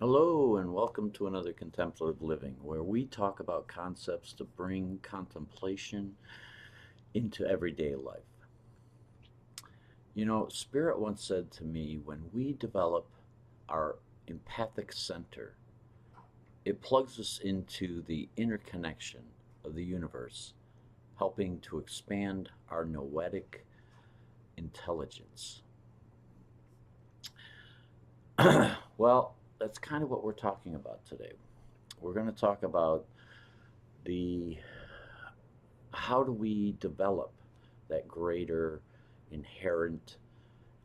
Hello, and welcome to another Contemplative Living, where we talk about concepts to bring contemplation into everyday life. You know, Spirit once said to me, when we develop our empathic center, it plugs us into the interconnection of the universe, helping to expand our noetic intelligence. Well, that's kind of what we're talking about today. We're going to talk about the how do we develop that greater inherent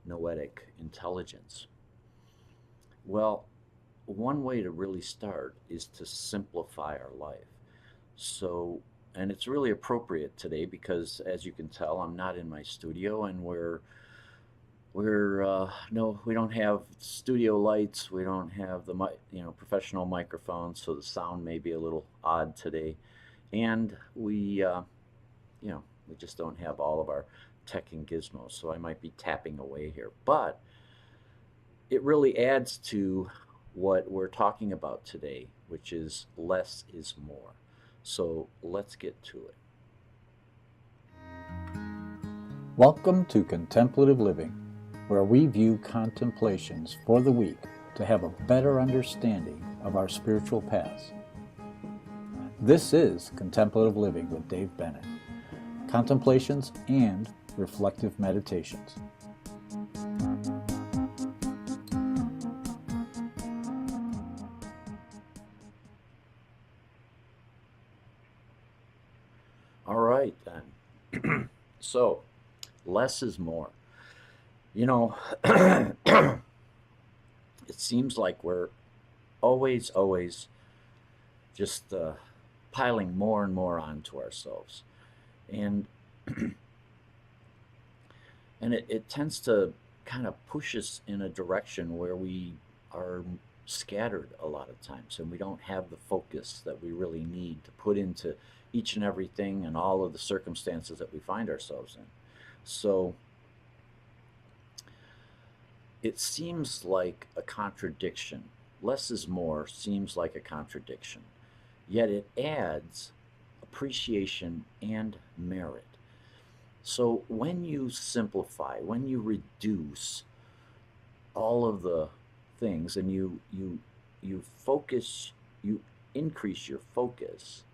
noetic intelligence? Well, one way to really start is to simplify our life. So, and it's really appropriate today because, as you can tell, I'm not in my studio, and we're no, we don't have studio lights. We don't have the professional microphones, so the sound may be a little odd today, and we just don't have all of our tech and gizmos, so I might be tapping away here. But it really adds to what we're talking about today, which is less is more. So let's get to it. Welcome to Contemplative Living, where we view contemplations for the week to have a better understanding of our spiritual paths. This is Contemplative Living with Dave Bennett, contemplations and reflective meditations. All right, then. So, less is more. You know, it seems like we're always just piling more and more onto ourselves. And and it tends to kind of push us in a direction where we are scattered a lot of times, and we don't have the focus that we really need to put into each and everything and all of the circumstances that we find ourselves in. So it seems like a contradiction. Less is more seems like a contradiction, yet it adds appreciation and merit. So when you simplify, when you reduce all of the things, and you focus, you increase your focus,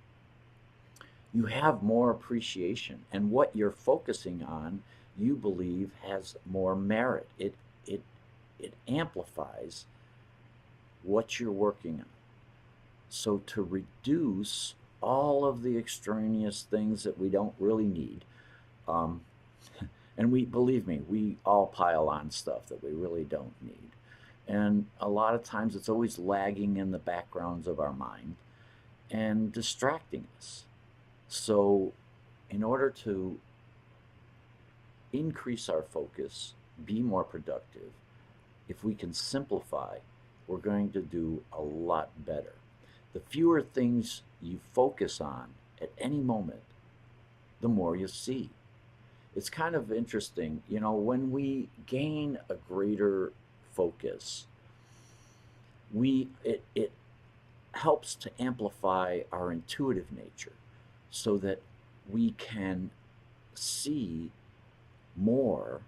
you have more appreciation, and what you're focusing on, you believe, has more merit. It amplifies what you're working on. So to reduce all of the extraneous things that we don't really need, um, and we believe me, we all pile on stuff that we really don't need, and a lot of times it's always lagging in the backgrounds of our mind and distracting us. So in order to increase our focus, be more productive, if we can simplify, we're going to do a lot better. The fewer things you focus on at any moment, the more you see. It's kind of interesting, you know, when we gain a greater focus, it helps to amplify our intuitive nature so that we can see more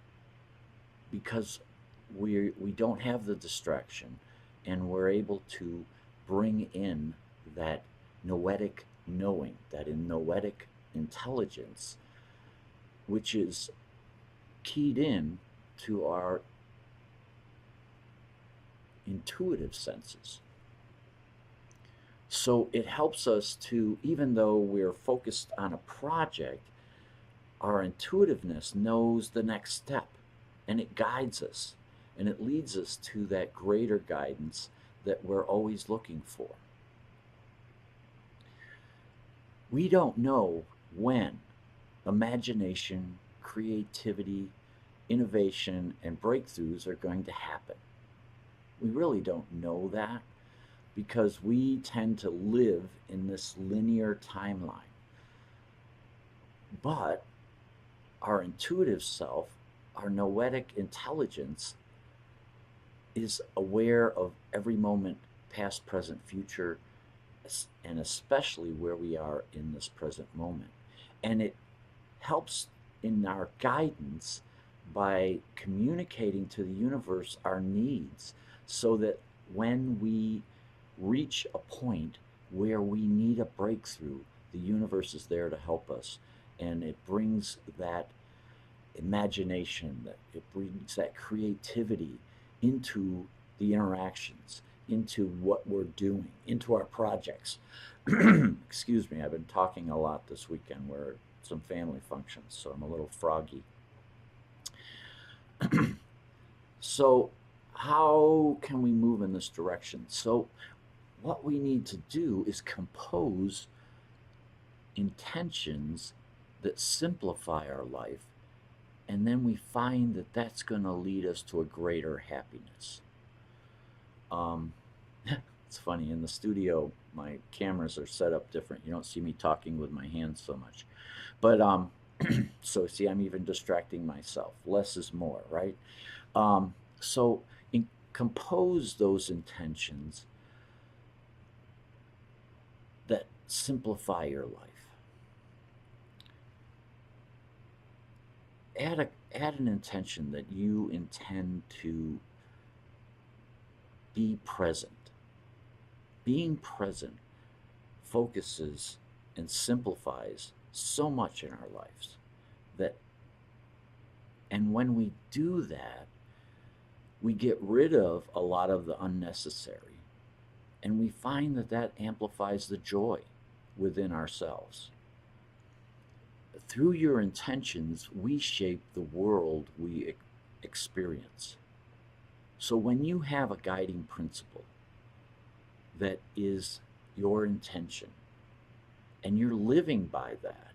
because we don't have the distraction, and we're able to bring in that noetic knowing, that in noetic intelligence, which is keyed in to our intuitive senses. So it helps us to, even though we're focused on a project, our intuitiveness knows the next step, and it guides us, and it leads us to that greater guidance that we're always looking for. We don't know when imagination, creativity, innovation, and breakthroughs are going to happen. We really don't know that because we tend to live in this linear timeline. But our intuitive self, our noetic intelligence, is aware of every moment past, present, future, and especially where we are in this present moment. And it helps in our guidance by communicating to the universe our needs so that when we reach a point where we need a breakthrough, the universe is there to help us. And it brings that imagination, that it brings that creativity into the interactions, into what we're doing, into our projects. Excuse me, I've been talking a lot this weekend. We're at some family functions, so I'm a little froggy. So how can we move in this direction? So what we need to do is compose intentions that simplify our life, and then we find that that's going to lead us to a greater happiness. It's funny, in the studio my cameras are set up different. You don't see me talking with my hands so much, but so see, I'm even distracting myself. Less is more, right? So compose those intentions that simplify your life. Add an intention that you intend to be present. Being present focuses and simplifies so much in our lives that, and when we do that, we get rid of a lot of the unnecessary, and we find that that amplifies the joy within ourselves. Through your intentions, we shape the world we experience. So when you have a guiding principle that is your intention, and you're living by that,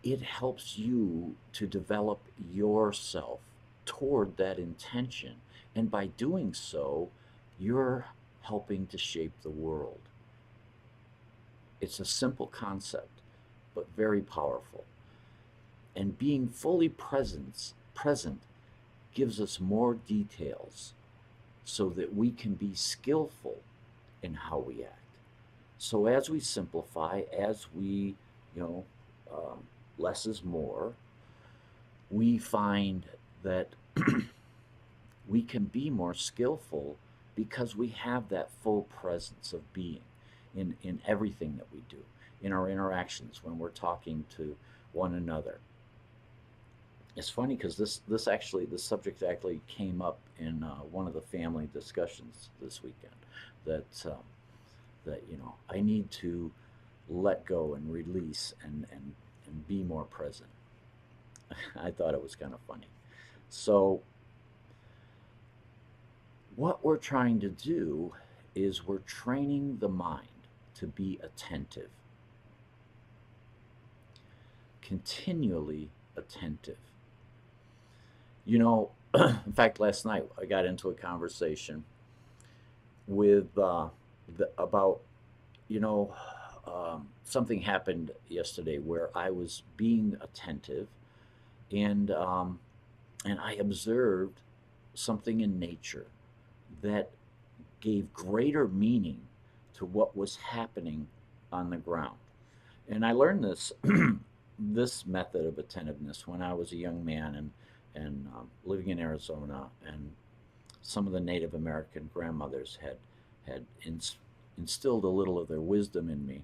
it helps you to develop yourself toward that intention. And by doing so, you're helping to shape the world. It's a simple concept, but very powerful. And being fully present gives us more details so that we can be skillful in how we act. So as we simplify, as we, less is more, we find that we can be more skillful because we have that full presence of being in everything that we do, in our interactions when we're talking to one another. It's funny because this subject actually came up in one of the family discussions this weekend, that I need to let go and release and be more present. I thought it was kind of funny. So what we're trying to do is we're training the mind to be attentive, continually attentive. In fact, last night I got into a conversation with about something happened yesterday where I was being attentive, and I observed something in nature that gave greater meaning to what was happening on the ground. And I learned this method of attentiveness when I was a young man and living in Arizona, and some of the Native American grandmothers had instilled a little of their wisdom in me.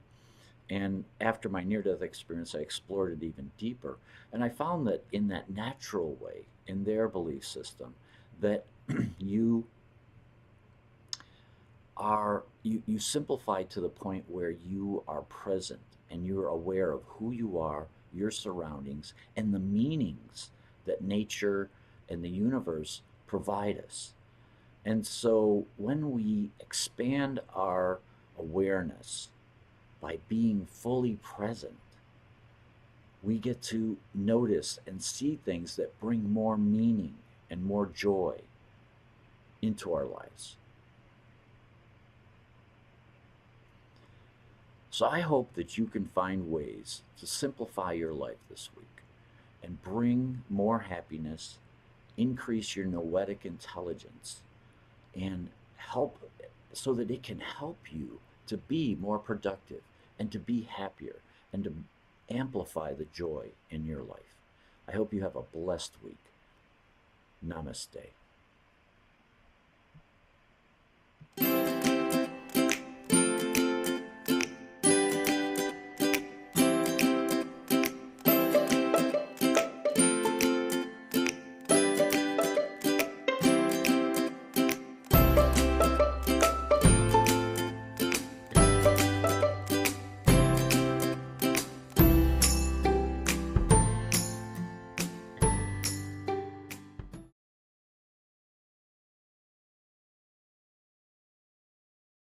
And after my near-death experience, I explored it even deeper, and I found that in that natural way, in their belief system, that you simplify to the point where you are present and you're aware of who you are, your surroundings, and the meanings that nature and the universe provide us. And so when we expand our awareness by being fully present, we get to notice and see things that bring more meaning and more joy into our lives. So I hope that you can find ways to simplify your life this week and bring more happiness, increase your Noetic intelligence, and help so that it can help you to be more productive and to be happier and to amplify the joy in your life. I hope you have a blessed week. Namaste.